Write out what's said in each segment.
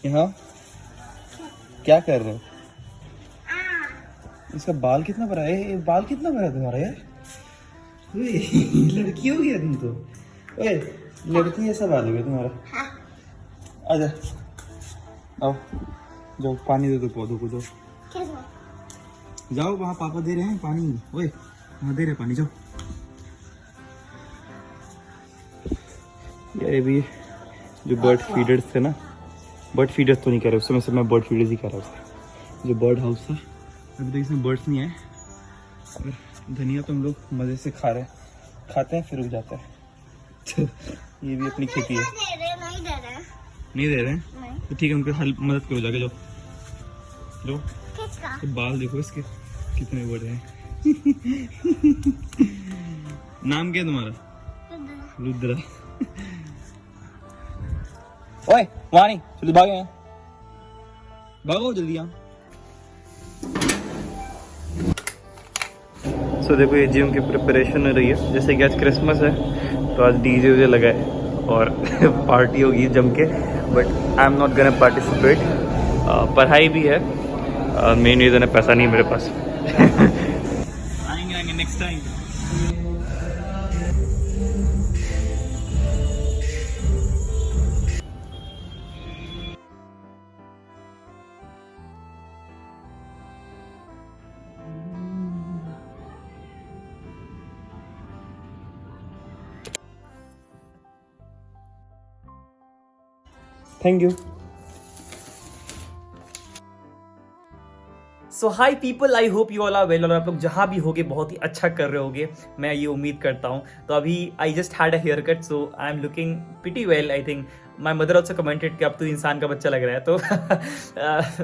यहाँ क्या कर रहे हो? इसका बाल कितना बड़ा है? ये बाल कितना बड़ा है तुम्हारा यार? ओए, लड़की हो गया तुम तो। ओए, लड़की ऐसा बाल हो गया तुम्हारा। आजा, आओ, जाओ पानी दे दो पौधों को। जाओ जाओ, वहाँ पापा दे रहे हैं पानी। ओए, वहाँ दे रहे पानी, जाओ। ये भी जो बर्ड फीडर्स थे ना, बर्ड फीडर्स तो नहीं कह रहे, उसमें से मैं बर्ड फीडर्स ही कह रहा हूँ। जो बर्ड हाउस था, अभी तक इसमें बर्ड्स नहीं आए। और धनिया तो हम लोग मज़े से खाते हैं फिर उग जाता है। तो ये भी अपनी खेती है। नहीं दे रहे हैं? तो ठीक है, उनकी हेल्प मदद करो, जाके जाओ। लो, तो बाल देखो इसके कितने बड़े हैं। नाम क्या है तुम्हारा? रुद्रा। ओए, वहाँ नहीं, चलो भागो यहाँ, भागो जल्दी यहाँ। सो देखो, ये जिम की प्रिपरेशन हो रही है। जैसे कि आज क्रिसमस है तो आज डीजे वीजे लगा है और पार्टी होगी जम के, but I am not gonna participate. पढ़ाई भी है, मेन रीज़न है पैसा नहीं मेरे पास। आएंगे next time. Thank you. So hi people, I hope you all are well. और आप लोग जहाँ भी होगे बहुत ही अच्छा कर रहे होगे, मैं ये उम्मीद करता हूँ। तो अभी I just had a haircut, so I am looking pretty well. I think my mother also commented कि अब तो इंसान का बच्चा लग रहा है, तो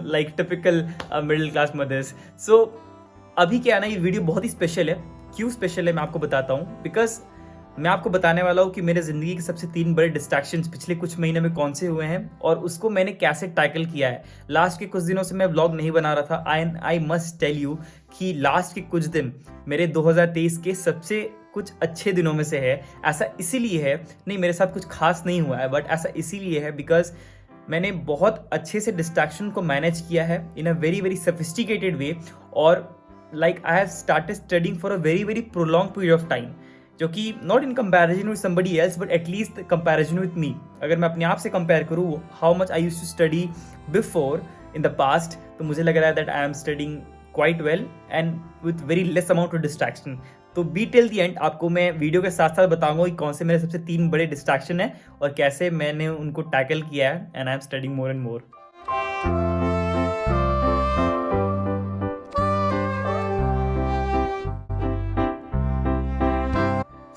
like typical middle class mothers. So अभी क्या है ना, ये वीडियो बहुत ही स्पेशल है। क्यों स्पेशल है मैं आपको बताता हूँ। बिकॉज मैं आपको बताने वाला हूँ कि मेरे ज़िंदगी के सबसे 3 बड़े डिस्ट्रैक्शंस पिछले कुछ महीने में कौन से हुए हैं और उसको मैंने कैसे टैकल किया है। लास्ट के कुछ दिनों से मैं व्लॉग नहीं बना रहा था। आई मस्ट टेल यू कि लास्ट के कुछ दिन मेरे 2023 के सबसे कुछ अच्छे दिनों में से है। ऐसा इसीलिए है, नहीं मेरे साथ कुछ खास नहीं हुआ है, बट ऐसा इसीलिए है बिकॉज मैंने बहुत अच्छे से डिस्ट्रैक्शन को मैनेज किया है in a very very sophisticated way. और like I have started studying for a very very prolong period of time, जो कि not in comparison with somebody else but at least comparison with me. अगर मैं अपने आप से कंपेयर करूँ how much I used to study before in the past, तो मुझे लग रहा है that I am studying quite well and with very less amount of distraction. तो बी टिल द एंड, आपको मैं वीडियो के साथ साथ बताऊंगा कि कौन से मेरे सबसे 3 बड़े डिस्ट्रैक्शन है और कैसे मैंने उनको टैकल किया है। And I am studying more and more.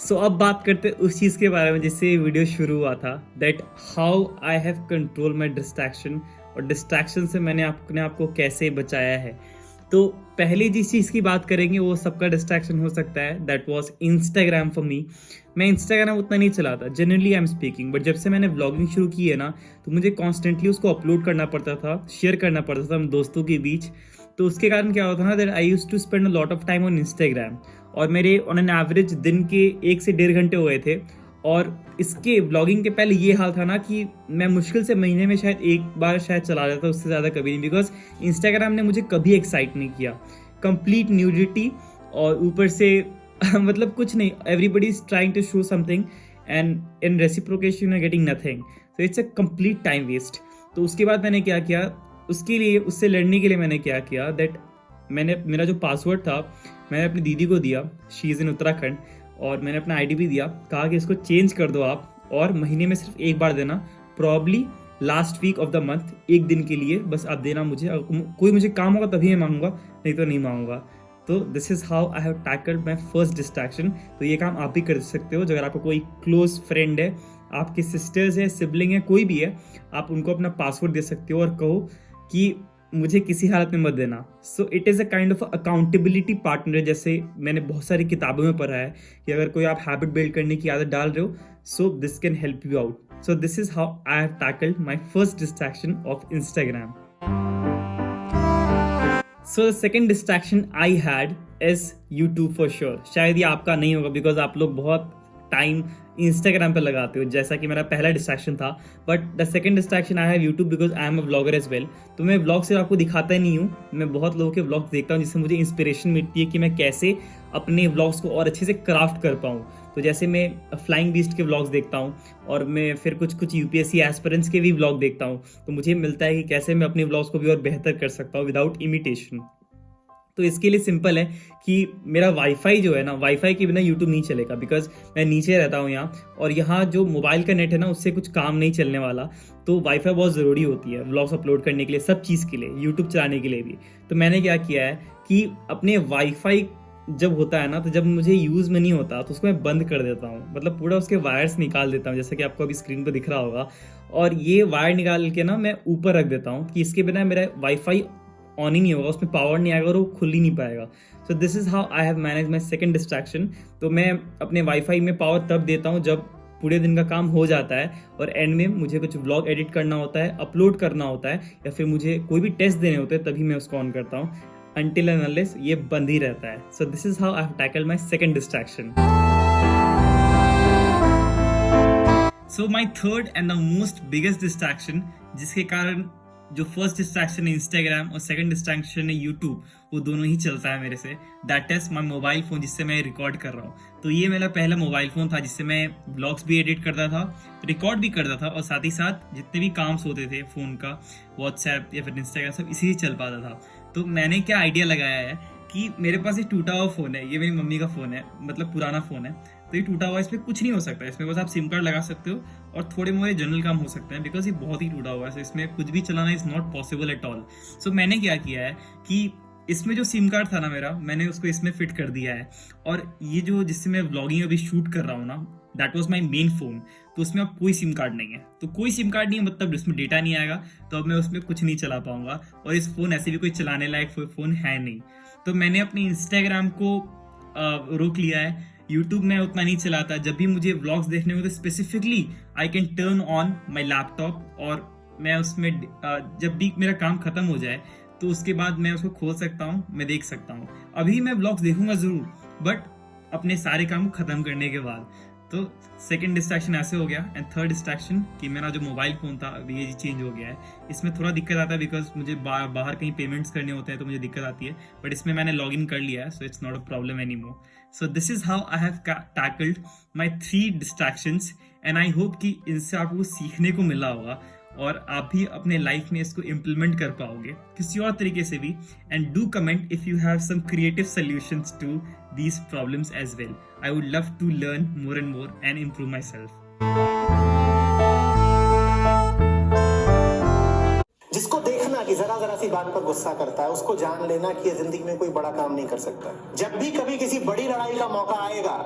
So अब बात करते हैं उस चीज़ के बारे में जिससे ये वीडियो शुरू हुआ था, that how I have control my distraction, और डिस्ट्रैक्शन से मैंने अपने आप को कैसे बचाया है। तो पहले जिस चीज़ की बात करेंगे वो सबका डिस्ट्रैक्शन हो सकता है, that was Instagram for me. मैं इंस्टाग्राम उतना नहीं चलाता, generally I am speaking, but जब से मैंने व्लॉगिंग शुरू की है ना, तो मुझे कॉन्स्टेंटली उसको अपलोड करना पड़ता था, शेयर करना पड़ता था हम दोस्तों के बीच। तो उसके कारण क्या होता था ना, that I used to spend a lot of time on Instagram, और मेरे ऑन एन एवरेज दिन के 1 से 1.5 घंटे हो गए थे। और इसके व्लॉगिंग के पहले ये हाल था ना कि मैं मुश्किल से महीने में शायद एक बार शायद चला जाता, उससे ज़्यादा कभी नहीं, बिकॉज इंस्टाग्राम ने मुझे कभी एक्साइट नहीं किया। कंप्लीट न्यूडिटी, और ऊपर से मतलब कुछ नहीं, everybody is trying to show something and in reciprocation you are getting nothing, so it's a complete time waste. तो उसके बाद मैंने क्या किया, उसके लिए उससे लड़ने के लिए मैंने क्या किया, दैट मैंने मेरा जो पासवर्ड था मैंने अपनी दीदी को दिया, शी इज़ इन उत्तराखंड, और मैंने अपना आईडी भी दिया, कहा कि इसको चेंज कर दो आप, और महीने में सिर्फ एक बार देना, probably last week of the month, एक दिन के लिए बस आप देना मुझे। कोई मुझे काम होगा तभी मैं मांगूंगा, नहीं तो नहीं मांगूंगा। तो this is how I have tackled my first distraction. तो ये काम आप भी कर सकते हो। अगर आपका कोई क्लोज फ्रेंड है, आपके सिस्टर्स है, सिबलिंग है, कोई भी है, आप उनको अपना पासवर्ड दे सकते हो और कहो कि मुझे किसी हालत में मत देना। So it is a kind of accountability partner. जैसे मैंने बहुत सारी किताबों में पढ़ा है कि अगर कोई आप हैबिट बिल्ड करने की आदत डाल रहे हो, so this can help you out. So this is how I have tackled my first distraction of Instagram. So the second distraction I had is YouTube for sure. शायद ये आपका नहीं होगा बिकॉज आप लोग बहुत टाइम इंस्टाग्राम पे लगाते हो, जैसा कि मेरा पहला डिस्ट्रैक्शन था. But the second distraction I have YouTube because I am a vlogger as well. तो मैं व्लॉग सिर्फ आपको दिखाता ही नहीं हूँ, मैं बहुत लोगों के व्लॉग्स देखता हूँ जिससे मुझे इंस्पिरेशन मिलती है कि मैं कैसे अपने व्लॉग्स को और अच्छे से क्राफ्ट कर पाऊँ. तो जैसे मैं फ्लाइंग बीस्ट के व्लॉग्स देखता हूँ और मैं फिर कुछ यूपीएससी एस्पिरेंट्स के भी व्लॉग देखता हूँ, तो मुझे मिलता है कि कैसे मैं अपने व्लॉग्स को भी और बेहतर कर सकता हूँ विदाउट इमिटेशन. तो इसके लिए सिंपल है कि मेरा वाईफाई जो है ना, वाईफाई के बिना यूट्यूब नहीं चलेगा बिकॉज मैं नीचे रहता हूँ यहाँ, और यहाँ जो मोबाइल का नेट है ना उससे कुछ काम नहीं चलने वाला. तो वाईफाई बहुत ज़रूरी होती है व्लॉग्स अपलोड करने के लिए, सब चीज़ के लिए, यूट्यूब चलाने के लिए भी. तो मैंने क्या किया है कि अपने वाईफाई जब होता है ना, तो जब मुझे यूज़ में नहीं होता तो उसको मैं बंद कर देता हूँ, मतलब पूरा उसके वायर्स निकाल देता हूँ, जैसा कि आपको अभी स्क्रीन पर दिख रहा होगा. और ये वायर निकाल के ना मैं ऊपर रख देता हूँ कि इसके बिना मेरा वाईफाई ऑन ही नहीं होगा, उसमें पावर नहीं आएगा और वो खुल ही नहीं पाएगा. So this is how I have manage my second distraction. तो मैं अपने वाईफाई में पावर तब देता हूँ जब पूरे दिन का काम हो जाता है और एंड में मुझे कुछ व्लॉग एडिट करना होता है, अपलोड करना होता है, या फिर मुझे कोई भी टेस्ट देने होते हैं, तभी मैं उसको ऑन करता हूँ. अनटिल एंड अनलेस ये बंद ही रहता है. So this is how I have tackled my second distraction. So my third and the most biggest distraction, जिसके कारण जो फर्स्ट डिस्ट्रैक्शन है इंस्टाग्राम और सेकंड डिस्ट्रैक्शन है यूट्यूब, वो दोनों ही चलता है मेरे से. That is my mobile phone, जिससे मैं रिकॉर्ड कर रहा हूँ. तो ये मेरा पहला मोबाइल फोन था जिससे मैं ब्लॉग्स भी एडिट करता था, रिकॉर्ड भी करता था, और साथ ही साथ जितने भी काम होते थे फोन का, व्हाट्सएप या फिर इंस्टाग्राम, सब इसी से चल पाता था. तो मैंने क्या आइडिया लगाया है कि मेरे पास एक टूटा हुआ फोन है, ये मेरी मम्मी का फोन है, मतलब पुराना फोन है. तो ये टूटा हुआ, इसमें कुछ नहीं हो सकता, इसमें बस आप सिम कार्ड लगा सकते हो और थोड़े मोड़े जनरल काम हो सकते हैं, बिकॉज ये बहुत ही टूटा हुआ है. इसमें कुछ भी चलाना is not possible at all. So मैंने क्या किया है कि इसमें जो सिम कार्ड था ना मेरा, मैंने उसको इसमें फिट कर दिया है. और ये जो जिससे मैं व्लॉगिंग अभी शूट कर रहा हूँ ना, that was my main phone. तो उसमें अब कोई सिम कार्ड नहीं है, तो कोई सिम कार्ड नहीं है मतलब उसमें डेटा नहीं आएगा, तो अब मैं उसमें कुछ नहीं चला पाऊंगा. और इस फोन ऐसे भी कोई चलाने लायक फोन है नहीं. तो मैंने अपने इंस्टाग्राम को रोक लिया है. यूट्यूब में उतना नहीं चलाता. जब भी मुझे व्लॉग्स देखने होते specifically I can turn on my laptop, और मैं उसमें जब भी मेरा काम खत्म हो जाए तो उसके बाद मैं उसको खोल सकता हूँ, मैं देख सकता हूँ. अभी मैं व्लॉग्स देखूंगा जरूर, बट अपने सारे काम को खत्म करने के बाद. तो सेकंड डिस्ट्रैक्शन ऐसे हो गया. एंड थर्ड डिस्ट्रैक्शन कि मेरा जो मोबाइल फोन था अभी ये चेंज हो गया है. इसमें थोड़ा दिक्कत आता है बिकॉज मुझे बाहर कहीं पेमेंट्स करने होते हैं तो मुझे दिक्कत आती है, बट इसमें मैंने लॉग इन कर लिया है, so it's not a problem any more. So this is how I have tackled my 3 distractions. And I hope कि इनसे आपको सीखने को मिला होगा और आप भी अपने लाइफ में इसको इम्प्लीमेंट कर पाओगे किसी और तरीके से भी. And do comment if you have some creative solutions to these problems as well. I would love to learn more and more and improve myself. जिसको देखना कि जरा सी बात पर गुस्सा करता है, उसको जान लेना कि ये जिंदगी में कोई बड़ा काम नहीं कर सकता. जब भी कभी किसी बड़ी लड़ाई का मौका आएगा,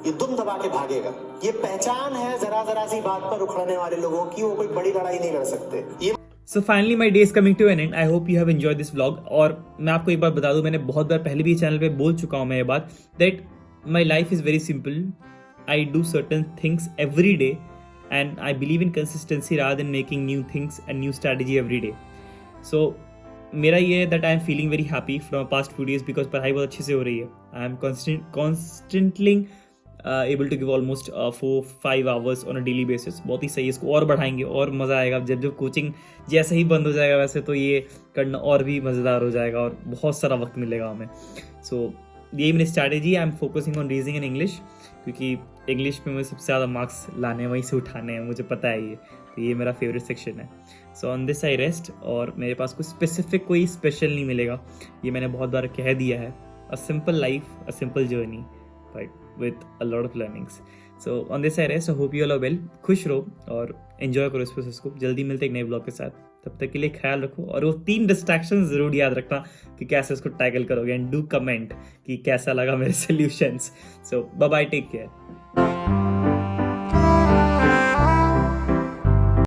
ये दुम दबा के भागेगा. ये पहचान है जरा सी बात पर उखड़ने वाले लोगों की, वो कोई बड़ी लड़ाई नहीं लड़ सकते. ये So finally my day is coming to an end. I hope you have enjoyed this vlog. और मैं आपको एक बार बता दूं, मैंने बहुत बार पहले भी चैनल पे बोल चुका हूँ मैं ये बात, that my life is very simple. I do certain things every day and I believe in consistency rather than making new things and new strategy every day. So मेरा ये है that I am feeling very happy from past few days because पढ़ाई बहुत अच्छे से हो रही है. I am constantly able to give almost 4-5 hours on a daily basis. बहुत ही सही है, इसको और बढ़ाएंगे और मज़ा आएगा. जब कोचिंग जैसे ही बंद हो जाएगा वैसे तो ये करना और भी मज़ेदार हो जाएगा और बहुत सारा वक्त मिलेगा हमें. सो यही मेरी strategy. I am focusing on reasoning and English, क्योंकि इंग्लिश में मुझे सबसे ज़्यादा मार्क्स लाने वहीं से उठाने हैं, मुझे पता है ये. तो ये मेरा फेवरेट सेक्शन है. So on this I rest. और मेरे पास कोई स्पेसिफिक कोई स्पेशल नहीं मिलेगा, ये मैंने बहुत बार कह दिया है. A simple life, a simple journey, but with a lot of learnings. So on this I rest. I hope you all are well. खुश रहो और enjoy करो इस प्रोसेस को. जल्दी मिलते एक नए ब्लॉग के साथ. तब तक के लिए ख्याल रखो और वो 3 डिस्ट्रैक्शन जरूर याद रखना कि कैसे उसको टैकल करोगे. एंड डू कमेंट कि कैसा लगा मेरे सॉल्यूशंस. सो बाय बाय, टेक केयर.